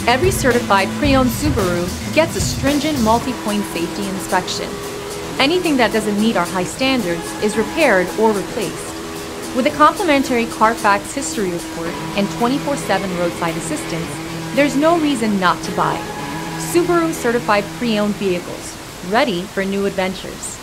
Every certified pre-owned Subaru gets a stringent multi-point safety inspection. Anything that doesn't meet our high standards is repaired or replaced. With a complimentary Carfax history report and 24/7 roadside assistance, there's no reason not to buy. Subaru certified pre-owned vehicles, ready for new adventures.